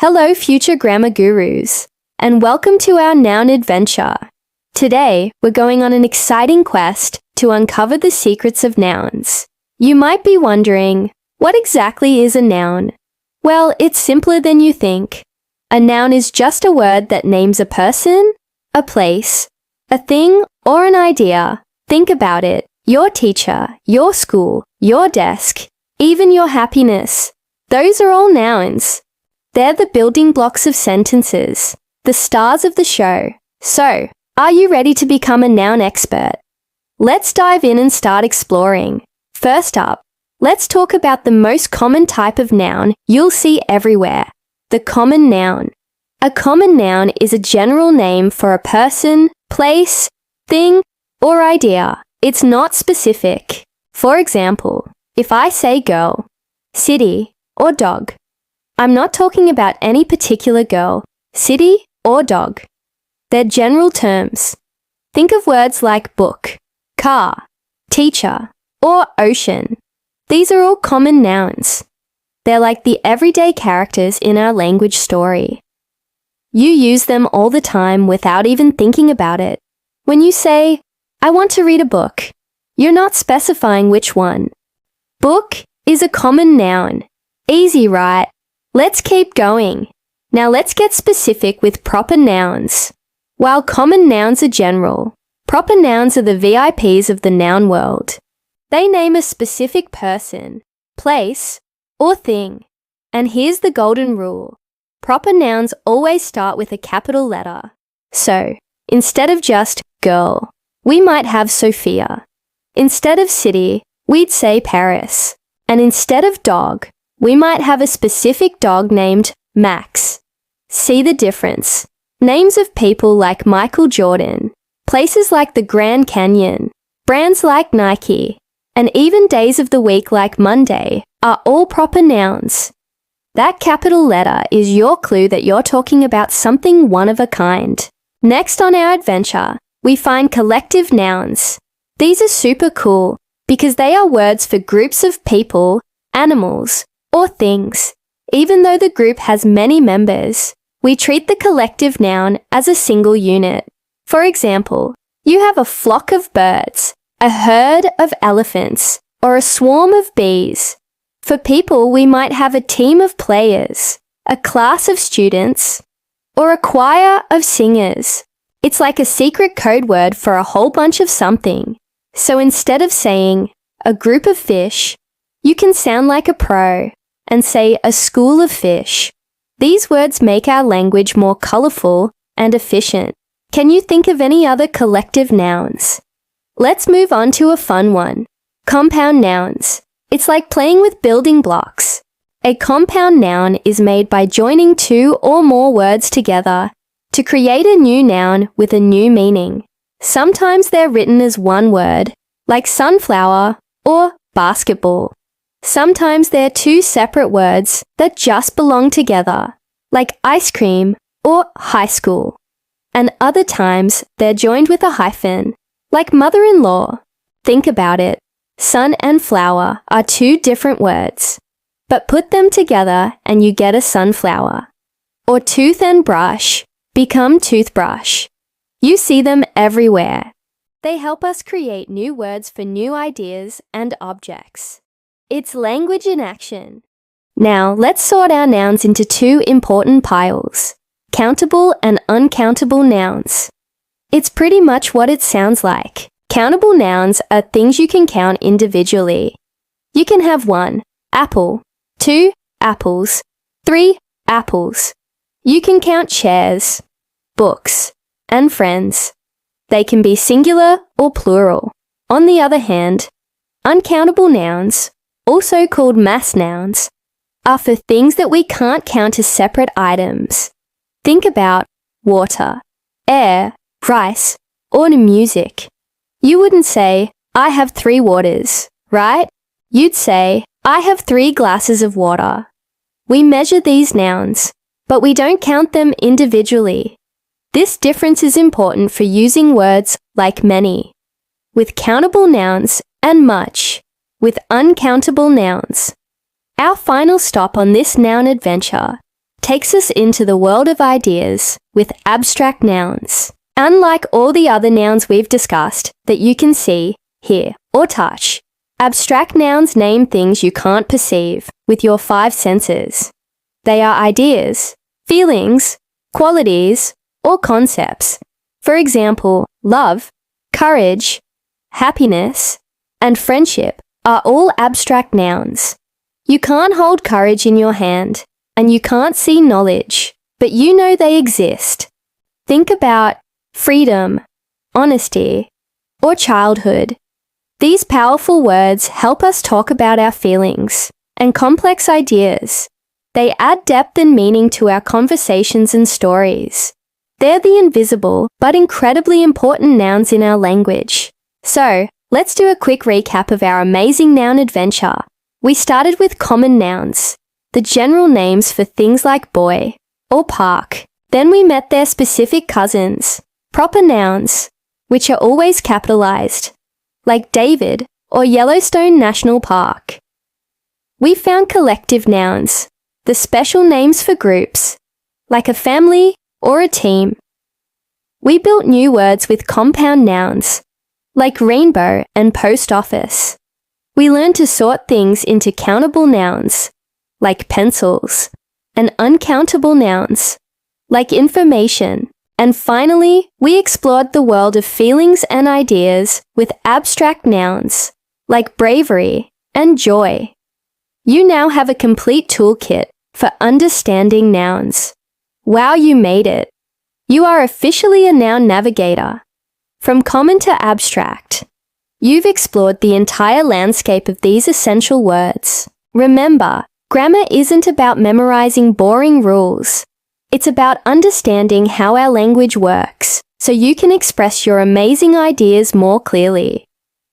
Hello, future grammar gurus, and welcome to our noun adventure. Today, we're going on an exciting quest to uncover the secrets of nouns. You might be wondering, what exactly is a noun? Well, it's simpler than you think. A noun is just a word that names a person, a place, a thing, or an idea. Think about it. Your teacher, your school, your desk, even your happiness. Those are all nouns. They're the building blocks of sentences, the stars of the show. So, are you ready to become a noun expert? Let's dive in and start exploring. First up, let's talk about the most common type of noun you'll see everywhere, the common noun. A common noun is a general name for a person, place, thing, or idea. It's not specific. For example, if I say girl, city, or dog, I'm not talking about any particular girl, city, or dog. They're general terms. Think of words like book, car, teacher, or ocean. These are all common nouns. They're like the everyday characters in our language story. You use them all the time without even thinking about it. When you say, I want to read a book, you're not specifying which one. Book is a common noun. Easy, right? Let's keep going. Now let's get specific with proper nouns. While common nouns are general, proper nouns are the VIPs of the noun world. They name a specific person, place, or thing. And here's the golden rule. Proper nouns always start with a capital letter. So, instead of just girl, we might have Sophia. Instead of city, we'd say Paris. And instead of dog, we might have a specific dog named Max. See the difference? Names of people like Michael Jordan, places like the Grand Canyon, brands like Nike, and even days of the week like Monday are all proper nouns. That capital letter is your clue that you're talking about something one of a kind. Next on our adventure, we find collective nouns. These are super cool because they are words for groups of people, animals, or things. Even though the group has many members, we treat the collective noun as a single unit. For example, you have a flock of birds, a herd of elephants, or a swarm of bees. For people, we might have a team of players, a class of students, or a choir of singers. It's like a secret code word for a whole bunch of something. So instead of saying a group of fish, you can sound like a pro and say a school of fish. These words make our language more colorful and efficient. Can you think of any other collective nouns? Let's move on to a fun one. Compound nouns. It's like playing with building blocks. A compound noun is made by joining two or more words together to create a new noun with a new meaning. Sometimes they're written as one word, like sunflower or basketball. Sometimes they're two separate words that just belong together, like ice cream or high school. And other times they're joined with a hyphen, like mother-in-law. Think about it. Sun and flower are two different words, but put them together and you get a sunflower. Or tooth and brush become toothbrush. You see them everywhere. They help us create new words for new ideas and objects. It's language in action. Now, let's sort our nouns into two important piles, countable and uncountable nouns. It's pretty much what it sounds like. Countable nouns are things you can count individually. You can have 1 apple, 2 apples, 3 apples. You can count chairs, books, and friends. They can be singular or plural. On the other hand, uncountable nouns, also called mass nouns, are for things that we can't count as separate items. Think about water, air, rice, or music. You wouldn't say, I have 3 waters, right? You'd say, I have 3 glasses of water. We measure these nouns, but we don't count them individually. This difference is important for using words like many, with countable nouns, and much, with uncountable nouns. Our final stop on this noun adventure takes us into the world of ideas with abstract nouns. Unlike all the other nouns we've discussed that you can see, hear, or touch, abstract nouns name things you can't perceive with your five senses. They are ideas, feelings, qualities, or concepts. For example, love, courage, happiness, and friendship are all abstract nouns. You can't hold courage in your hand, and you can't see knowledge, but you know they exist. Think about freedom, honesty, or childhood. These powerful words help us talk about our feelings and complex ideas. They add depth and meaning to our conversations and stories. They're the invisible but incredibly important nouns in our language. So, let's do a quick recap of our amazing noun adventure. We started with common nouns, the general names for things like boy or park. Then we met their specific cousins, proper nouns, which are always capitalized, like David or Yellowstone National Park. We found collective nouns, the special names for groups, like a family or a team. We built new words with compound nouns, like rainbow and post office. We learned to sort things into countable nouns, like pencils, and uncountable nouns, like information. And finally, we explored the world of feelings and ideas with abstract nouns, like bravery and joy. You now have a complete toolkit for understanding nouns. Wow, you made it! You are officially a noun navigator. From common to abstract, you've explored the entire landscape of these essential words. Remember, grammar isn't about memorizing boring rules. It's about understanding how our language works, so you can express your amazing ideas more clearly.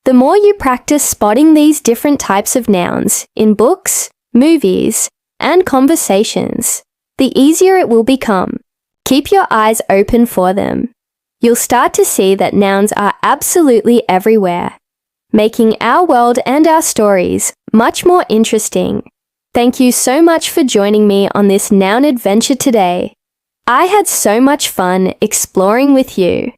The more you practice spotting these different types of nouns in books, movies, and conversations, the easier it will become. Keep your eyes open for them. You'll start to see that nouns are absolutely everywhere, making our world and our stories much more interesting. Thank you so much for joining me on this noun adventure today. I had so much fun exploring with you.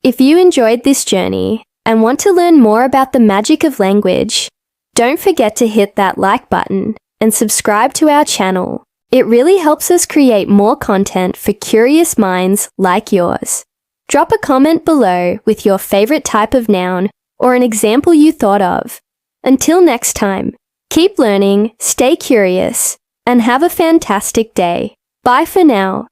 If you enjoyed this journey and want to learn more about the magic of language, don't forget to hit that like button and subscribe to our channel. It really helps us create more content for curious minds like yours. Drop a comment below with your favorite type of noun or an example you thought of. Until next time, keep learning, stay curious, and have a fantastic day. Bye for now.